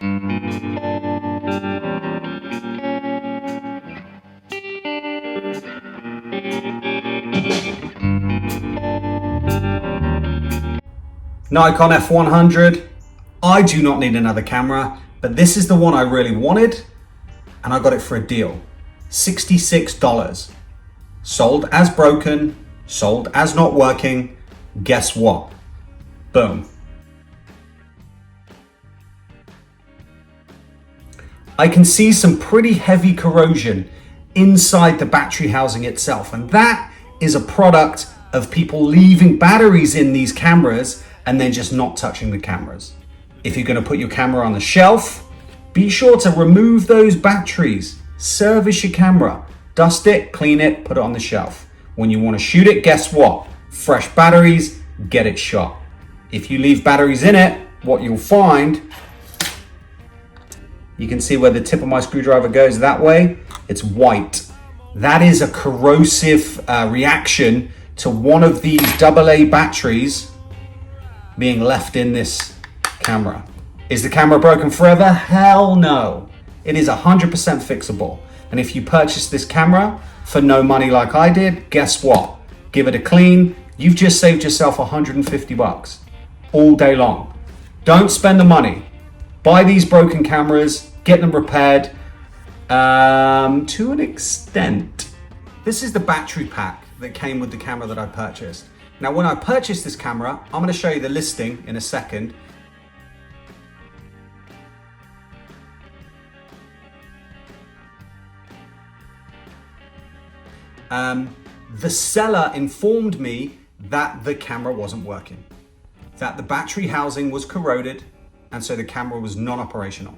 Nikon F100. I do not need another camera, but this is the one I really wanted, and I got it for a deal. $66. Sold as broken, sold as not working. Guess what? Boom. I can see some pretty heavy corrosion inside the battery housing itself, and that is a product of people leaving batteries in these cameras and then just not touching the cameras. If you're going to put your camera on the shelf, be sure to remove those batteries, service your camera, dust it, clean it, put it on the shelf. When you want to shoot it, guess what? Fresh batteries, get it shot. If you leave batteries in it, what you'll find, you can see where the tip of my screwdriver goes that way, it's white. That is a corrosive reaction to one of these AA batteries being left in this camera. Is the camera broken forever? Hell no. It is 100% fixable. And if you purchase this camera for no money like I did, guess what? Give it a clean. You've just saved yourself 150 bucks all day long. Don't spend the money. Buy these broken cameras, get them repaired to an extent. This is the battery pack that came with the camera that I purchased. Now, when I purchased this camera, I'm going to show you the listing in a second. The seller informed me that the camera wasn't working, that the battery housing was corroded, and so the camera was non-operational.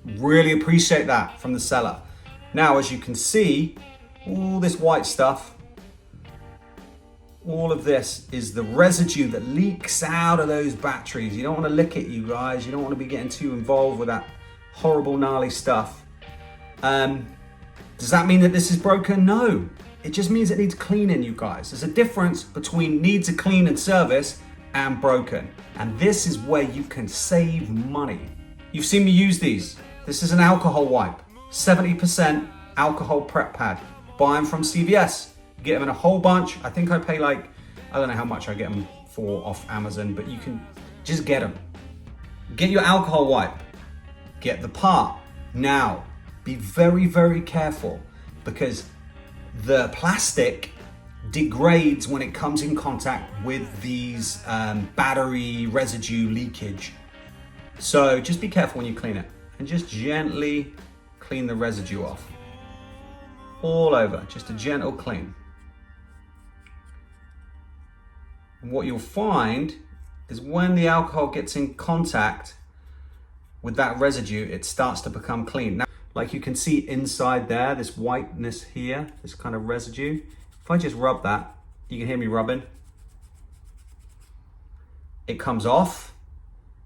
Really appreciate that from the seller. Now, as you can see, all this white stuff, all of this is the residue that leaks out of those batteries. You don't want to lick it, you guys. You don't want to be getting too involved with that horrible, gnarly stuff. Does that mean that this is broken? No. It just means it needs cleaning, you guys. There's a difference between needs a clean and service and broken. And this is where you can save money. You've seen me use these. This is an alcohol wipe. 70% alcohol prep pad. Buy them from CVS. Get them in a whole bunch. I think I pay like, I don't know how much I get them for off Amazon, but you can just get them. Get your alcohol wipe. Get the part. Now, be very, very careful because the plastic degrades when it comes in contact with these battery residue leakage. So just be careful when you clean it and just gently clean the residue off. All over, just a gentle clean. And what you'll find is when the alcohol gets in contact with that residue, it starts to become clean. Now, like you can see inside there, this whiteness here, this kind of residue. If I just rub that, you can hear me rubbing. It comes off,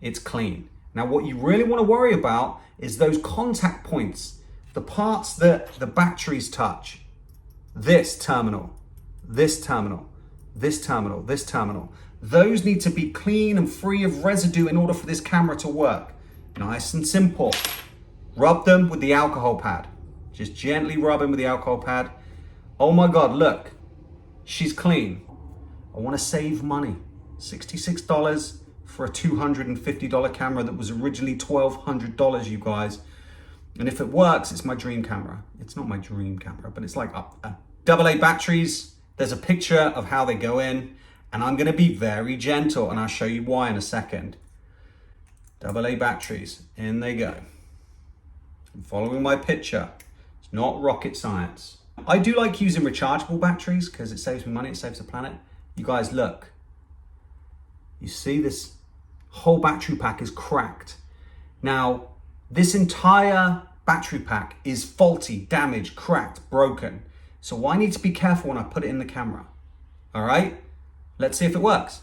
it's clean. Now, what you really want to worry about is those contact points, the parts that the batteries touch. This terminal, this terminal, this terminal, this terminal. Those need to be clean and free of residue in order for this camera to work. Nice and simple. Rub them with the alcohol pad. Just gently rub them with the alcohol pad. Oh my God, look, she's clean. I want to save money. $66 for a $250 camera that was originally $1,200, you guys. And if it works, it's my dream camera. It's not my dream camera, but it's like AA batteries. There's a picture of how they go in, and I'm going to be very gentle, and I'll show you why in a second. AA batteries, in they go. I'm following my picture. It's not rocket science. I do like using rechargeable batteries because it saves me money, it saves the planet. You guys, look. You see this whole battery pack is cracked. Now, this entire battery pack is faulty, damaged, cracked, broken. So I need to be careful when I put it in the camera. All right, let's see if it works.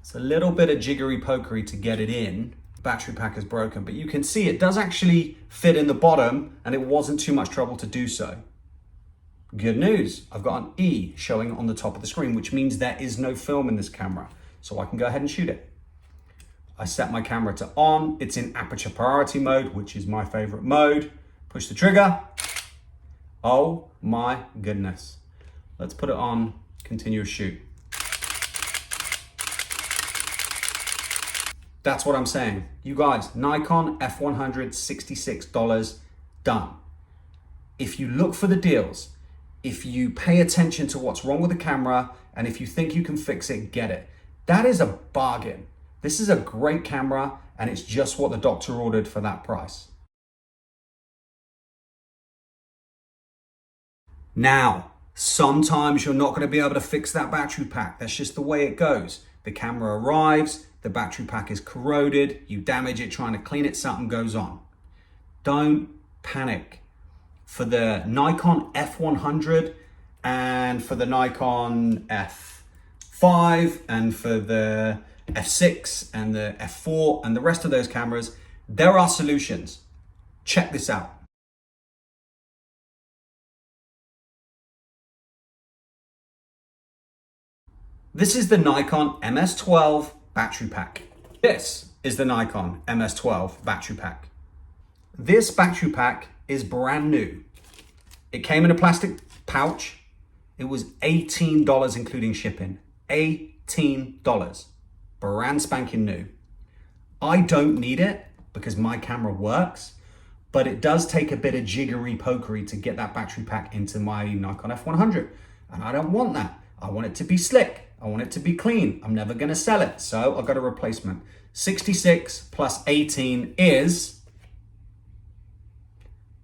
It's a little bit of jiggery pokery to get it in. Battery pack is broken, but you can see it does actually fit in the bottom and it wasn't too much trouble to do so. Good news, I've got an E showing on the top of the screen, which means there is no film in this camera. So I can go ahead and shoot it. I set my camera to on. It's in aperture priority mode, which is my favorite mode. Push the trigger. Oh my goodness. Let's put it on continuous shoot. That's what I'm saying. You guys, Nikon F100, $66, done. If you look for the deals, if you pay attention to what's wrong with the camera, and if you think you can fix it, get it. That is a bargain. This is a great camera, and it's just what the doctor ordered for that price. Now, sometimes you're not going to be able to fix that battery pack. That's just the way it goes. The camera arrives, the battery pack is corroded, you damage it trying to clean it, something goes on. Don't panic. For the Nikon F100 and for the Nikon F5 and for the F6 and the F4 and the rest of those cameras, there are solutions. Check this out. This is the Nikon MS12 battery pack. This is the Nikon MS12 battery pack. This battery pack is brand new. It came in a plastic pouch. It was $18 including shipping. $18. Brand spanking new. I don't need it because my camera works, but it does take a bit of jiggery pokery to get that battery pack into my Nikon F100. And I don't want that. I want it to be slick. I want it to be clean. I'm never gonna sell it. So I've got a replacement. 66 plus 18 is,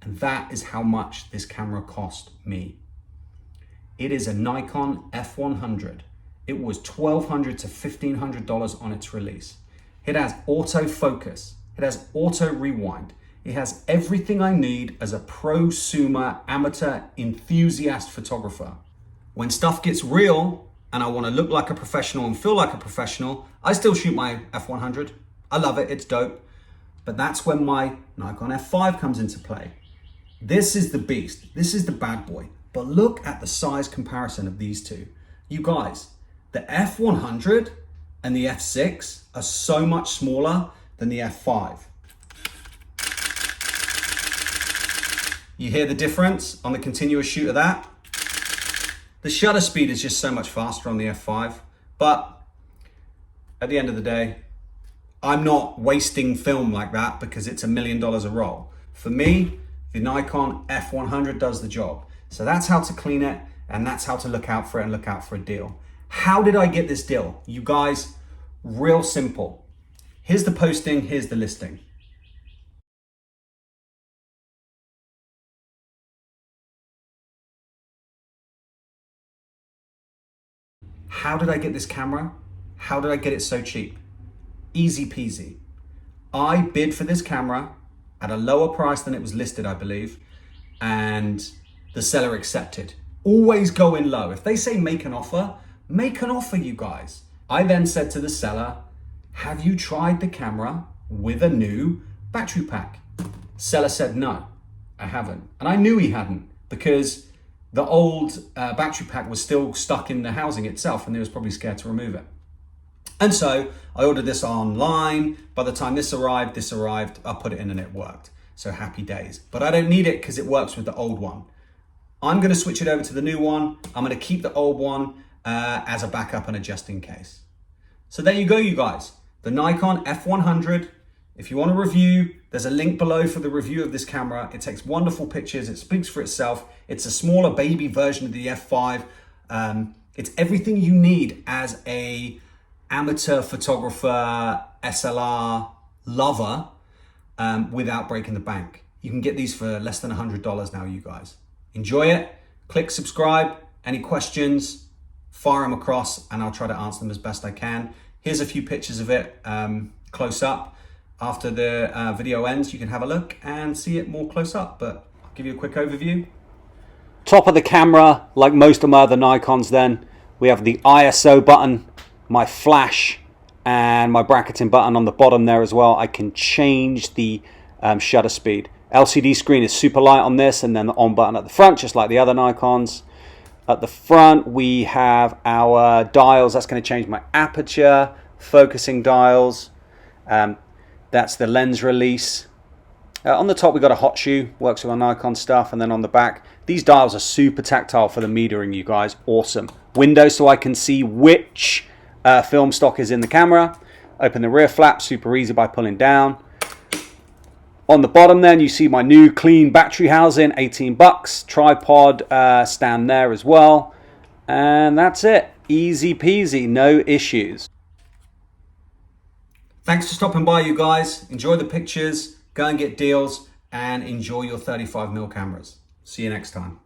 and that is how much this camera cost me. It is a Nikon F100. It was $1,200 to $1,500 on its release. It has autofocus. It has auto rewind. It has everything I need as a prosumer, amateur, enthusiast photographer. When stuff gets real and I want to look like a professional and feel like a professional, I still shoot my F100. I love it, it's dope. But that's when my Nikon F5 comes into play. This is the beast, this is the bad boy. But look at the size comparison of these two. You guys, the F100 and the F6 are so much smaller than the F5. You hear the difference on the continuous shoot of that? The shutter speed is just so much faster on the F5, but at the end of the day, I'm not wasting film like that because it's $1 million a roll. For me, the Nikon F100 does the job. So that's how to clean it, and that's how to look out for it and look out for a deal. How did I get this deal? You guys, real simple. Here's the posting, here's the listing. How did I get this camera? How did I get it so cheap? Easy peasy. I bid for this camera at a lower price than it was listed, I believe, and the seller accepted. Always go in low. If they say make an offer, you guys. I then said to the seller, have you tried the camera with a new battery pack? Seller said, no, I haven't. And I knew he hadn't because the old battery pack was still stuck in the housing itself and they was probably scared to remove it. And so I ordered this online. By the time this arrived, I put it in and it worked. So happy days. But I don't need it because it works with the old one. I'm gonna switch it over to the new one. I'm gonna keep the old one as a backup and a just in case. So there you go, you guys. The Nikon F100. If you want a review, there's a link below for the review of this camera. It takes wonderful pictures. It speaks for itself. It's a smaller baby version of the F5. It's everything you need as a amateur photographer, SLR lover, without breaking the bank. You can get these for less than $100 now, you guys. Enjoy it. Click subscribe. Any questions, fire them across and I'll try to answer them as best I can. Here's a few pictures of it close up. After the video ends, you can have a look and see it more close up, but I'll give you a quick overview. Top of the camera, like most of my other Nikons then, we have the ISO button, my flash, and my bracketing button on the bottom there as well. I can change the shutter speed. LCD screen is super light on this, and then the on button at the front, just like the other Nikons. At the front, we have our dials. That's going to change my aperture, focusing dials. That's the lens release. On the top, we've got a hot shoe, works with our Nikon stuff. And then on the back, these dials are super tactile for the metering, you guys. Awesome. Window so I can see which film stock is in the camera. Open the rear flap, super easy by pulling down. On the bottom then, you see my new clean battery housing, 18 bucks. Tripod stand there as well. And that's it. Easy peasy, no issues. Thanks for stopping by, you guys. Enjoy the pictures, go and get deals, and enjoy your 35mm cameras. See you next time.